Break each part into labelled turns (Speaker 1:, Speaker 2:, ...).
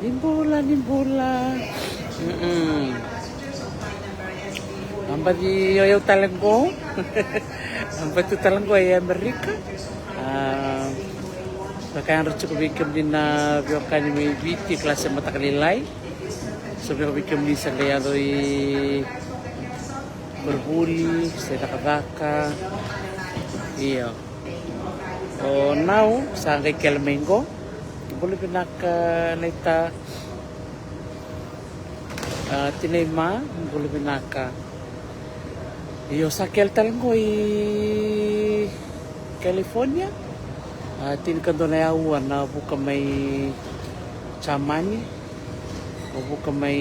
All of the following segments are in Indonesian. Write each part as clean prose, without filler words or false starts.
Speaker 1: Nimbola. Amba di yo talangko. Amba tu talangko ay Amerika. Kaya harus cukup bikin di na biokan may biti kelas mata kalilay. So bikin di sa kaya doi berbuli, saya kakak. Iya. Oh now sa kay Kelmengo. Boleh pinaka naita tinema boleh pinaka. Iyo sa kel talangko i California. Tin kantonaya na buka may Chamani o buka may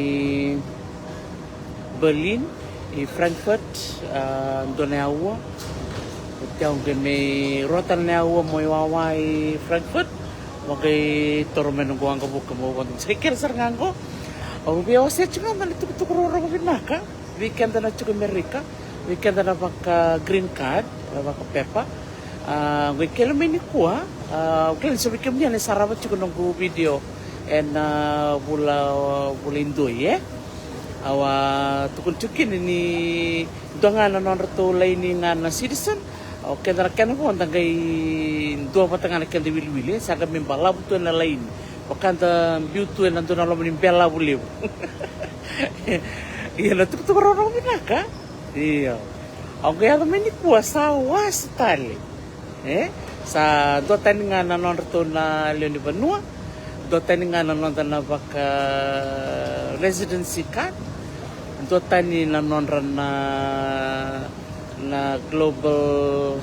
Speaker 1: Berlin i Frankfurt donaya tiang ke may rotan na mo iwawa i Frankfurt magay tormen ko ang buka mo kung sikir sarngan ko o biyaw sa chunga na tuk ro binaka weekend na chuk Amerika weekend na baka green card baka pepa gue kelmeni kuah, kalian sebut kemudian sarabat cukup nunggu video, bula Indo ya, tukun cukin ini dengan non retu lain dengan citizen, kendara kena pun tanggai dua patangan kena diwili-wili, saya akan membala butuh yang lain, bukan butuh yang nanti nalar membela boleh, iya lah tuh orang binaka, iya, aku yang meni kuah sawas tali. Sa dua taningan na non reto na Leon di Benua, dua taningan na non na baka residency card, dua tani na non na global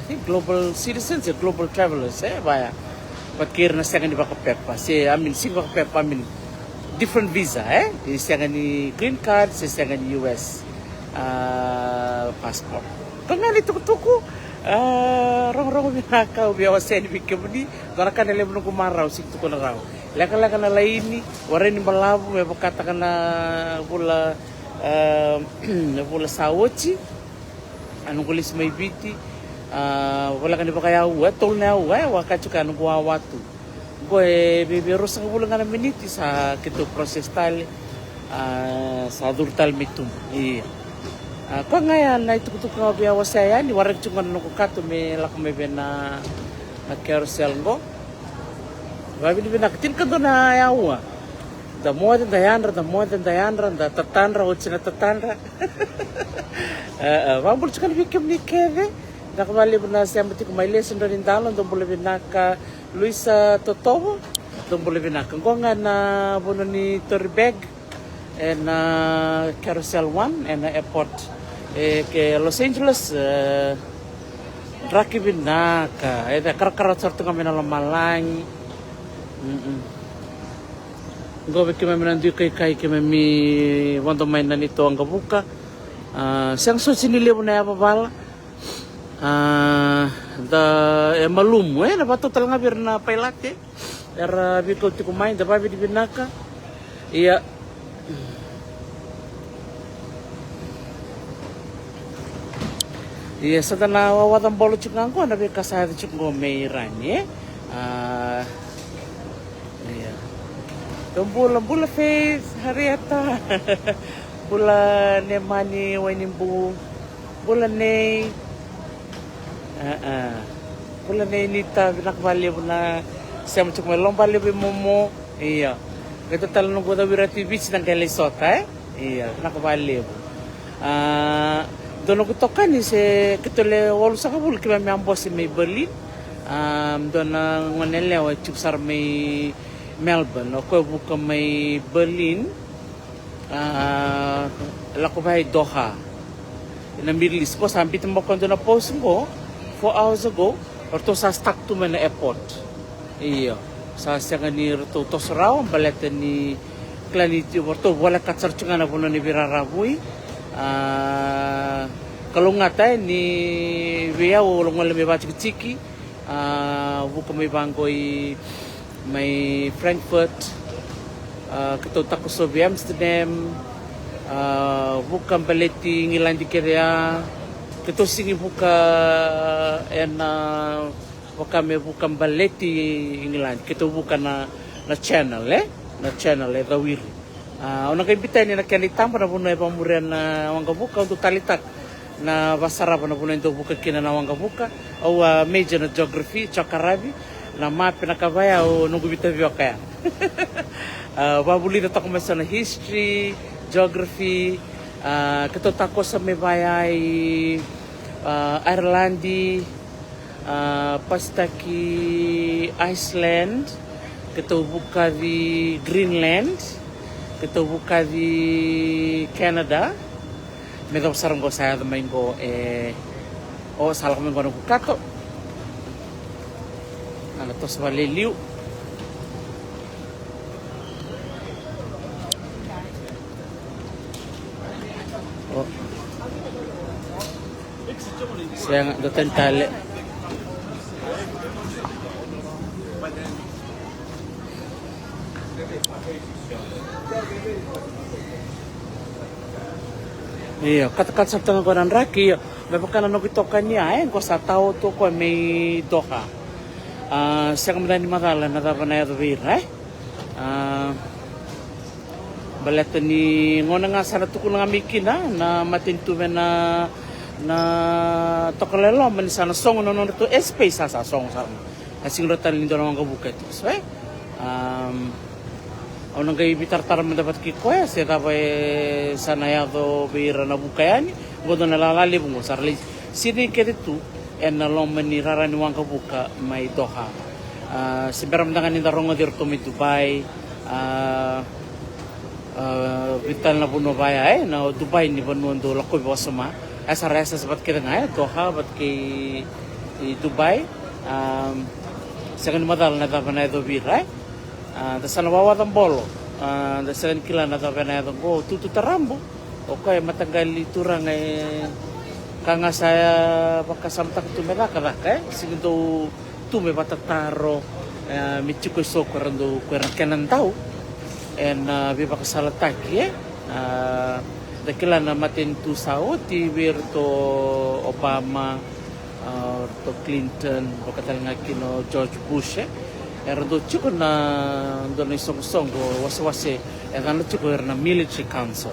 Speaker 1: citizens, global travelers, baya. Pakir na siya di baka pepa, sing baka pepa different visa, di siya ni green card, siya ni US passport. Kaya itu tuku. Rong binaka biawa sen bikin ni dora kan ele menunggu marau situ kono raw laka na laini wareni balabu me bakata kana bula sawochi anu kulis mai biti wala kan dipakaya wa tolna wa kacukan gua watu goe bebe rosa bula ngana miniti sa kitu proses tal sa durtal mitum iya kau ngayan na itu kutuk ngabi awas saya ni warak cungan nuku katu me laku me bena na carousel ngo babi di bena ketin kanto na yawa da more than Diandra da tatandra ochina tatandra vambul cukan bikim ni keve da kembali bena saya mati kumaile sendorin dalon do boleh bena ka Luisa Totovo do boleh bena kau ngana bono ni Torbeg and Carousel 1 and airport ke Los Angeles raki binaka kar sartu kami na Malang go ke kami nanti kai kami wando main nito ang gabuka sang so sinili mo na bala da malum na bato talaga bir na pailate era bikol ti kumain da babi di binaka iya. Iya, setelah wawatan bolu cukang ko, nabi kasih cukang merah ni, iya. Bulan face hari eta, bulan nemani wanimbu, bulan ne, bulan ne nita binak balik buna, saya macam melom balik momo, iya. Kita tahu nunggu dah berarti beach dan kelisota, iya, binak balik. Dono ko tokan ni se ketole wol sa kabul kaya may ambos may Berlin dona ngonelle wa chuksar may Melbourne ko buka may Berlin lako bay Doha in the Middle East ko sampai tembok ko na post ko 4 hours ago orto sa stuck to man airport iyo sa siya ni to tosraw baleta ni klaniti orto wala katsarchunga na puno ni birarabui kalau ngatai ni via ulung malam baca keciki buka may bangkoi may Frankfurt ketua takus sobi Amsterdam buka baleti ngilan di kira ketua singi buka buka me buka baleti ngilan ketua buka na channel na channel e Dawiri. Ona kaimbita ni na kiani tampa na puno e pamurian na Wangabuka untuk talitak na basarapa na puno ito buka kina na Wangabuka au major na geography Chakarabi na map na kabaya o nungubita vio kaya. Babuli na tako masa na history, geography, kito tako sa may bayay Irelandi, pastaki Iceland, kito buka di Greenland, kito buka di Canada. Medyo sarang ko saya main ko salah kami ko buka to. Ano to sa Valiliw. Saya nggak datang tali. Iya, katakan sa tangan ko ng raki, may pagkanan ko ito kanya, ko sa tao to ko may doha. Siya kemudian madala na dapat na ito vir, baleta ni ngona nga sana to ko nga mikin na matintume na tokalelo man sana song no to space sa song sa. Asing rotan lindo na mga buket. So Ono gay bitar-tar mendapat kikoya saya dapat sana ya do bira na bukayani godo na lalali bungo sarli sini ketu en lom meni rarani wangka buka mai doha simperam dengan inda rongo dir to mi Dubai vital na puno baya na Dubai ni banu ndo lako bosama asa rasa sebat kita ngai doha bat ki Dubai second madal na dapat na do bira dasana wawa tambolo dasalan kila na tapena ito go tutu tarambo okay matanggal iturang kanga saya pakasamtak tumela kada siginto tume patataro michiko soko rando kueran kanan tau en biba kasalataki dakila na matin tu sauti virto Obama to Clinton bakatal ngakino George Bush Erdo chuko na dono isong-isong go wase-wase erano chuko na military council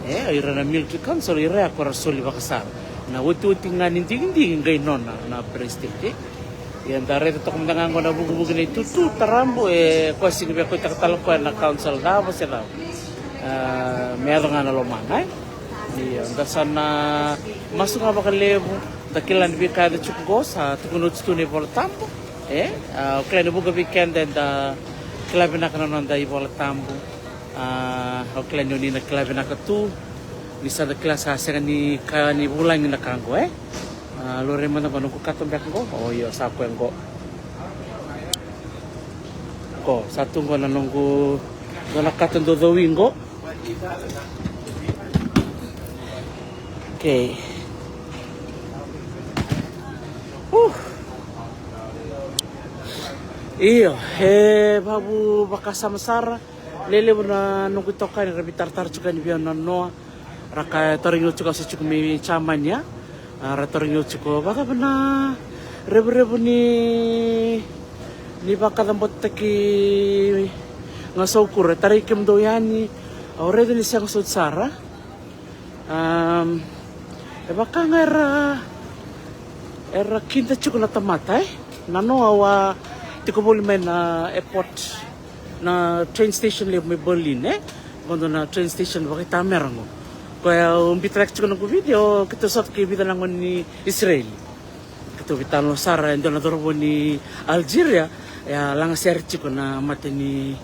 Speaker 1: na military council ira ko rasuli bakasar na wuti-wuti nga nindig-nindig ngay nona na presidente yan dare to kung dangan ko na bugu-bugu na itutu tarambo ko sinibi ko itakatalo ko na council na ba sila meron nga na lomang yan dasan na masuk nga bakalevo dakilan bi kada chuko go sa tukunod stune voltampo kaya buka weekend and club na kanon da ibola tambo kaya ni na club na katu bisa da kelas sa ni kani bulan na kango lore man na ko katon bek ko yo sa ko ngo ko satu ko na nunggu na katon do wingo okay Iyo, babu bakasama sara lele na nunggu toka ni rabi tartar juga ni biar noa raka toringo juga si cukup mi camanya ratoringo juga baka bena rebu ni baka tambot taki ngasaukur tarikim doyani already ni siyang sud sara baka era kinta cukup na tamata nano awa Tiko boleh main na airport na train station lihat may Berlin Quando na train station bakit tamerang mo kaya umbitrek ko ng video kita sot kay bitan lang ni Israel kita bitan lo sara ndo na dorbo ni Algeria ya lang search ko na mate ni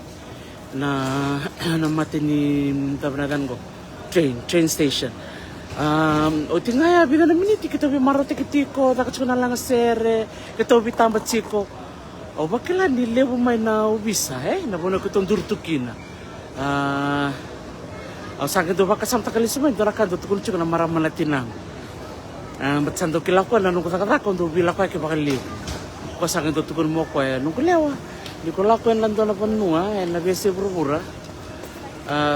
Speaker 1: tabnadan ko train station o tingaya bitan na miniti kita bi marote kitiko takot ko na lang sere kita bitan batsiko O bakila ni levo may na ubisa na bono ko tong durtukina o sakit do baka samta kalisman do rakado tukul chuko na maraman latinang batsando kilako na nung kata ko do bila ko ke bakali ko sakit do tukul mo ko nung kulewa di ko lako en lando na panua na bese burura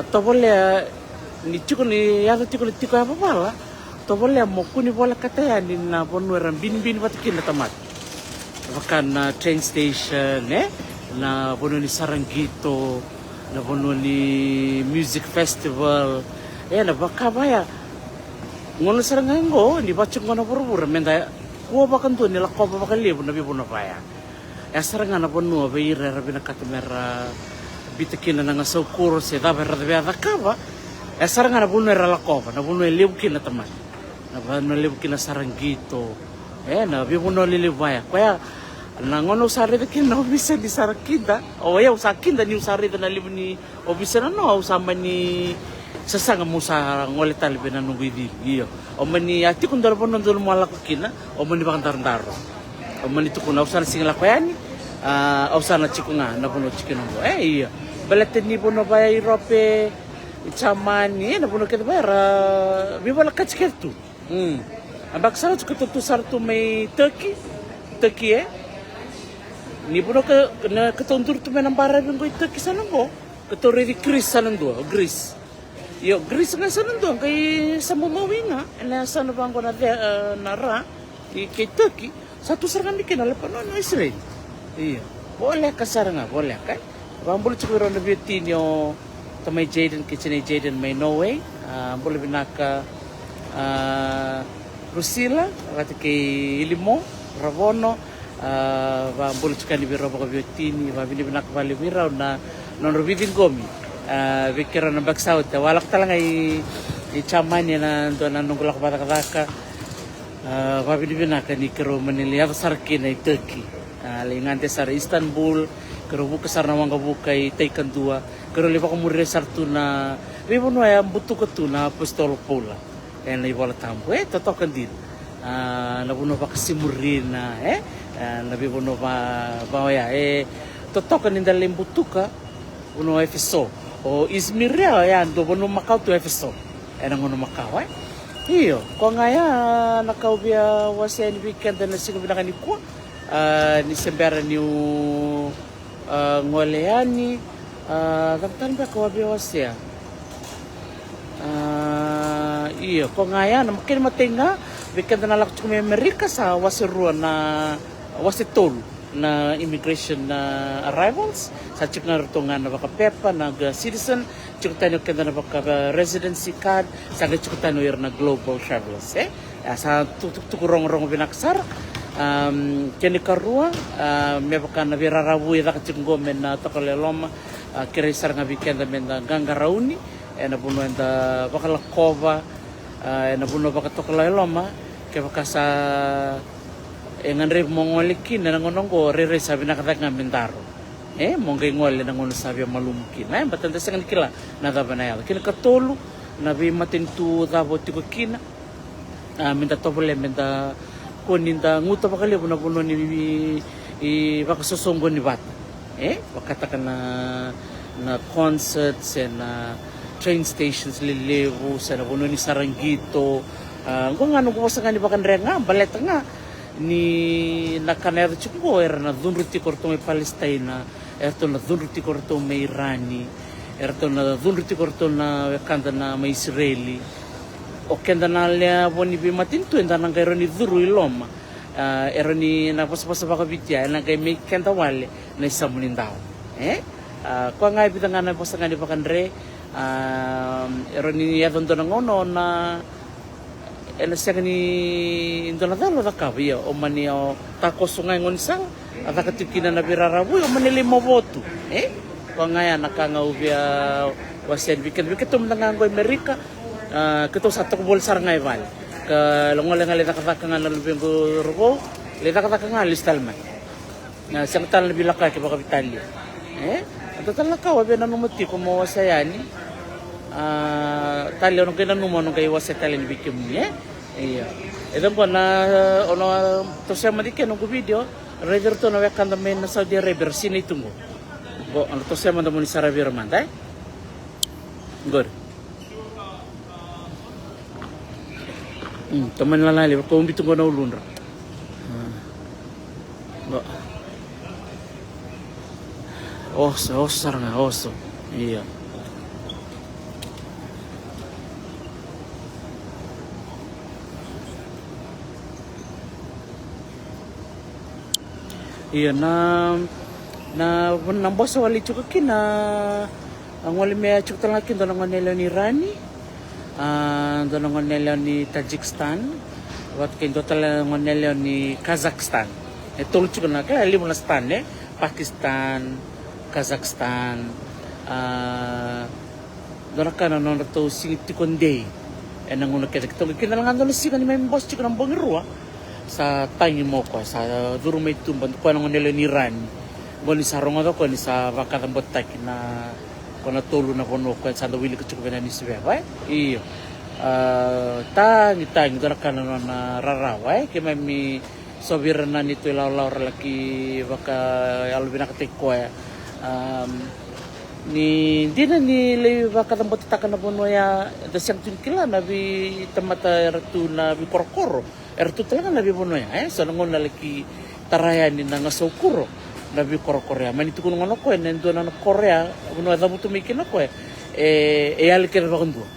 Speaker 1: to bolle ni chuko ni ya chuko ni tiko apa pala to bolle mo kuni bola kataya ni na bonu ran bin batikin na tamat Bahkan train station na puno ni Sarangito na puno ni music festival. Na baka baya. Ngono sarangan go, di bacung ngono pura-pura menda ko bakan tu nila ko ba bakali na bibo na baya. Sarangan na puno ba ira rabi na katamera bitakin na nga sokuro se da berda bia da kaba. Sarangan na puno era la ko na puno libukin na teman. Na puno libukin na sarangito. Na bibo no lilibaya. Kaya na ngono sari de kin no bisa di sarakida o ya usakin da ni usari da na libu ni obisa na no usama ni sasanga musa ngole talbe na nubidi iyo o mani ati kun dal ponon dul mala ko kina o mani bakan tarndaro o mani tu kun usana singla ko yani usana chikunga na pono chikino iya balate ni pono baya Europe chamani na pono ket bara bibala kachkertu ambak sa tu sartu may Turkey ni puno na ketontur tu menang para bin ko Turkey sana ko ketore di Greece sana do Greece yo Greece nga sana do kay sa mumawina na sana bang ko na nara di kay Turkey satu serangan dikin ala panon Israel iya boleh kasar nga boleh kay bambul chukuro na bitinyo tamay Jaden kitchen Jaden may no way boleh binaka Rusila kati kay Ilimo Ravono bambul chukani biro ko biotini babini binak bali biro na non rubidin gomi bikira na bagsaw te walak talaga i chamanya na do na nungulak batak-batak babini binak ni kero Manila sarkin ay Turkey lingante sar Istanbul kero buka sar na mga bukay taykan dua kero liba ko murre sartu na bibo no ay butu ko tu na apostol Paula na ibola tampo totokan din nabuno pa kasi murin na nabibuno pa bawaya totokan din dalim butuka uno Efeso o Izmir ya do bono Macau to Efeso nang uno Macau iyo ko nga ya nakaubia wasi ni weekend na sigo binakan ni ko ni sembera ni ngoleani kaptan ba ko abia wasi iyo ko nga ya makin matinga weekend na lakot kami Amerika sa wasi ruan na wasi tol na immigration na arrivals sa chik na rutungan na baka pepa na citizen chik tayo kenda na baka residency card sa chik tayo na global travelers sa tukurong-rong binaksar kini karua may baka na virarabuy da chik ngomen na tokaleloma kirisar nga weekend na gangarauni na buno na baka lakova na buno baka tokaleloma kaya baka sa nganrib mongolikin na ngonongo rere sabi nakatak nga mentaro mongay ngol na ngono sabi malumkin batanda sa kila na daba na yala kina katolo na bi matintu dabo tiko kina minta tobole minta koninda nguta bakali na buno ni baka sosongo ni bata bakata na concerts na train stations lilibu sa na buno ni Sarangito kung ano ko sa kanila bakan renga baleta nga ni nakanero chuko era na dunruti korto may Palestina erto na dunruti korto may Irani erto na dunruti korto na kanda na may Israeli o kenda na lia boni bimatinto enda nang kairo ni duru iloma ero ni napasapasa baka bitya nang kay may kenda wale na isamunin daw ko nga ibitanga na pasanga ni bakandre ero ni yadon do ngono na siya ni Donadalo da kabia o mani o tako sungai ngonisang at katipkina na birarabu o manili mo voto ko nga ya nakangawbia wasen weekend tum nangango Amerika kito sa tukbol sar ngay val ka longol nga leta kataka nga nalubeng ko rubo leta kataka nga listalman na siyang tal na bilaka ke baka Italia at talaga wabi na numuti ko mo wasayani tali ono kena numo ono kay wasa tali ni bikim ni iya edam ko na ono to sa madike no video rider to na wekan men na Saudi Arabia sini tungo go ano to sa mandamo ni Sarabia man dai gor teman lalali ko umbitu ko na ulun ra go saranga oso iya iya na boss wali chuka kina Ang wali may chuk talakin doon ang nila ni Rani. Doon ang nila ni Tajikistan. Wat kin total ang nila ni Kazakhstan. Tulad chuk na kaya limo na stan Pakistan, Kazakhstan. Doon ka na noon to singiti konday. Nang una kita kinalangan doon si kanina may boss chuk ng bangirwa sa tayo mo ko sa duro may tumban ko nang nila ni Rani. Boni sa rongo ko ni sa vakatambot tak na kung natulo na kuno ko sa dawili ko chuko ni siya ba iyo tangi dara kana na rarawai kay may soberana nito law laki baka albi nakatik ko ni di na ni le baka tambot takana bono ya dasyang tunkila na bi tamata ertu na bi korkoro ertu talaga na bi bono ya so ngon laki taraya ni na ngasokuro nabi Korea manito kuno ngono ko nendo na Korea buno da butu mikin ko alker ba kundo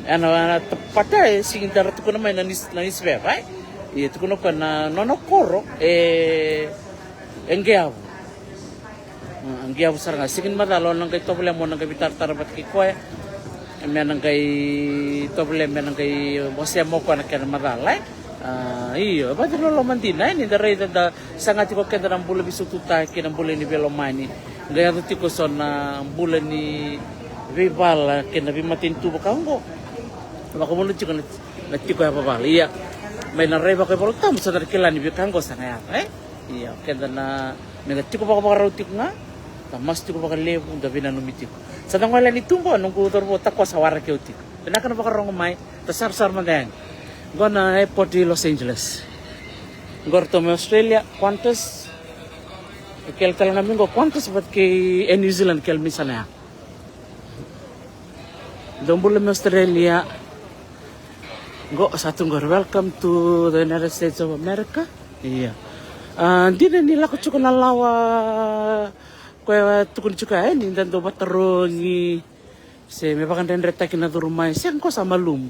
Speaker 1: ana tapata sing darat ko naman nanis ba right ito kuno ko na nono koro enggeabu saranga sigin madalo nang kay problem mo nang kabitar tarabat ki ko nang kay problem nang kay bosya mo ko na kay madalay iyo ba dilo lo mantina ni daray da sangat ko kenda ng bulan bisututa kinang bulan ni Velomani gaya to ko son na bulan ni Vival kinabi matintu ba kango baka mo nito na tiko ya babal iya may nareba ko boltam sa darkila ni kango sa ngaya iya kenda na negatiko ba ko rautik nga tamas tiko ba lebu da binanumitiko sa tangwala ni tumbo nung ko torbo takwa sa wara keutik na ba karong may tasar-sar mandang gona airport di Los Angeles. Gorto me Australia, ¿cuántos? Kel talang namin ¿cuántos bat kay New Zealand kel misana? Dombul me Australia. Go sa tungor welcome to the United States of America. Iya. Di na nila ko chuko nalawa ko tukun chuka ni dan do bataroni se me bakan den reta kina durumay sen ko sa malum.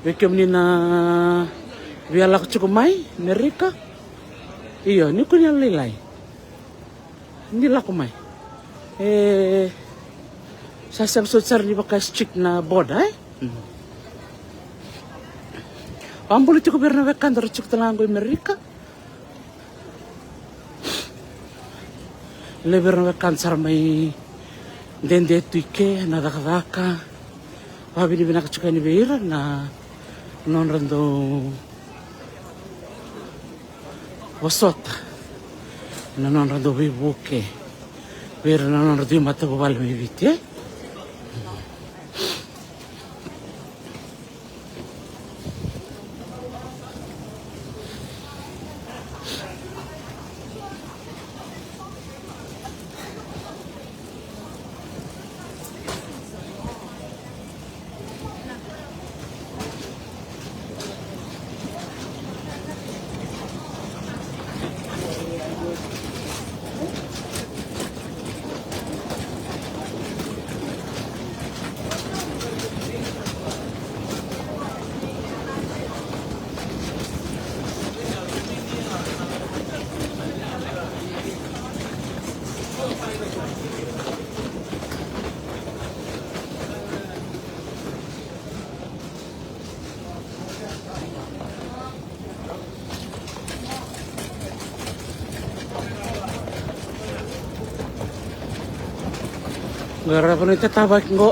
Speaker 1: Bekem ni na bialak cukup mai Amerika iya ni ko niya lilay hindi lako mai sasang sotsar ni baka strict na boda ambul cukup berna wekan dar cukup talango Amerika leber wekan sar mai dende tuike na daka Pabi ni binakachuka ni Beira na non rando wasota na non rando bibuke Beira na non rando mata bobal mi viti Gara pun itu tabak ngo,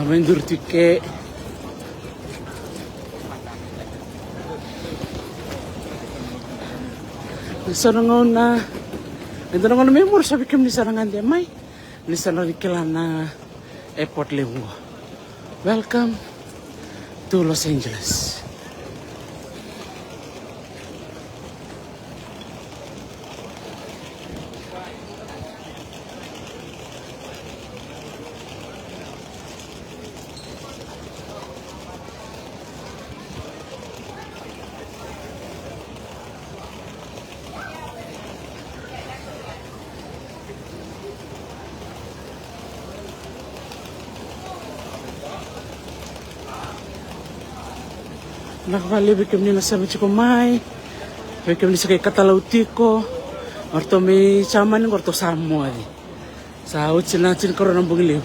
Speaker 1: main durtike. Sarang na, ito na memor sabi kam ni sarangan dia mai, ni sarang na airport lewu. Welcome to Los Angeles. Nakabali bikim ni nasa ko mai, bikim ni sa kay katalautiko, Orto mi chaman orto samo adi. Sa uchina chin korona bugiliu.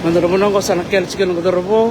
Speaker 1: Mandorobo nang ko sana kel chicken mandorobo.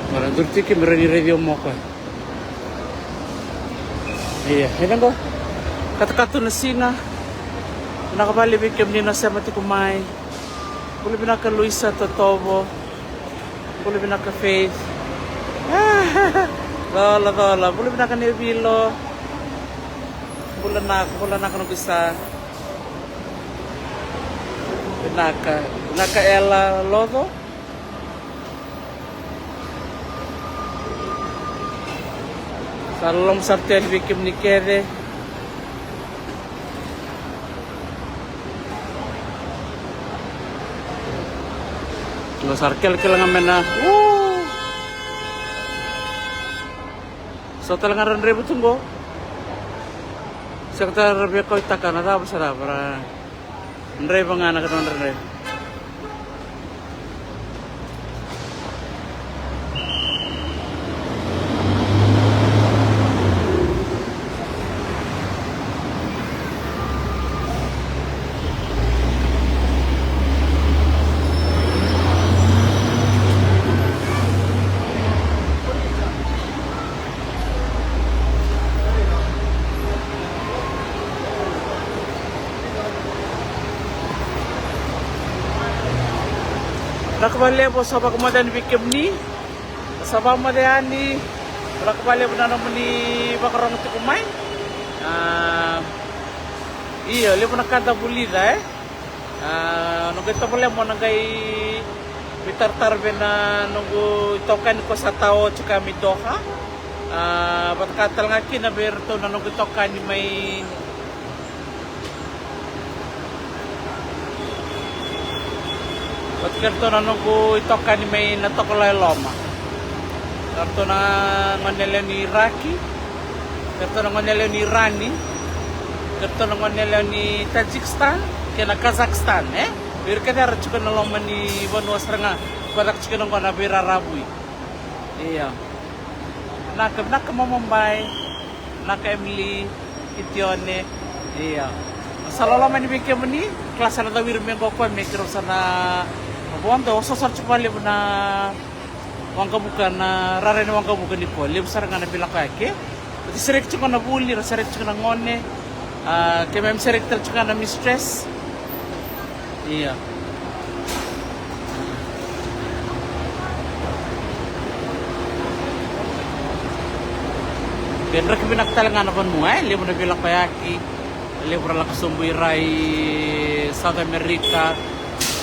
Speaker 1: Orang Turki que me ready mo ko. Iya, hedan ko. Kata-kata na sina. Nakabali bikem ni nasa mati kumay. Kuli binaka Luisa Totobo. Kuli binaka Faith. Dola. Kuli binaka Nebilo. Kula na nung isa. Binaka Ella Lodo. Salong sartel bikim ni kede. Lo sarkel kelang mena. So talangan renre butunggo. Sekta rebe ko itakana ta basara para renre bangana kan renre. Nakabali po sa pagkumadan bikim ni sa pamadayani nakabali po na naman ni bakarang tikumay iyo lipo nakanta bulida nung ito pala mo nagay bitar-tarbe na nung itokan ko sa tao tsaka midoka batkatal nga kinaberto na nung itokan ni may Karto na nung itokan ni may natokulay loma. Karto na ngonela ni Iraki. Karto na ngonela ni Irani. Karto na ngonela ni Tajikistan. Kaya na Kazakhstan, Biar kada rachukan na loma ni Vanuatu nga. Padak chukan ng na birarabuy. Iya. Naka Mumbai. Naka Emily. Kitione. Iya. Salalaman ni Bikya mo ni. Klasa na tawir mo yung kukuha. May kiro sana Buanto, sosar cupali na wangka bukan na rare na wangka bukan di poli, besar nga na bilang kaya. Jadi serik cuma na bully, serik cuma na ngone, kaya mem serik cuma na mistress. Iya. Kendra kebinak talangan apa nuai, lihat na bilang kaya ki, lihat berlaku kesumbuhi rai South America.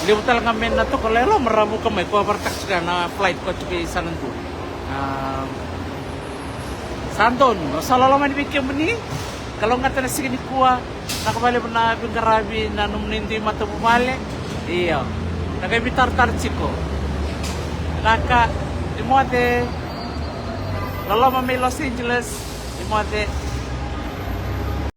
Speaker 1: Lihat talaga men na to kalelo marabu kamay ko partak ka na flight ko tuki sanandu. Sandon, salalaman bikin meni. Kalau ngata na sige ni kuwa nakabali na bingarabi na numnindi mata bumale. Iya. Nagabitar-tar chiko. Naka imode lalama may Los Angeles imode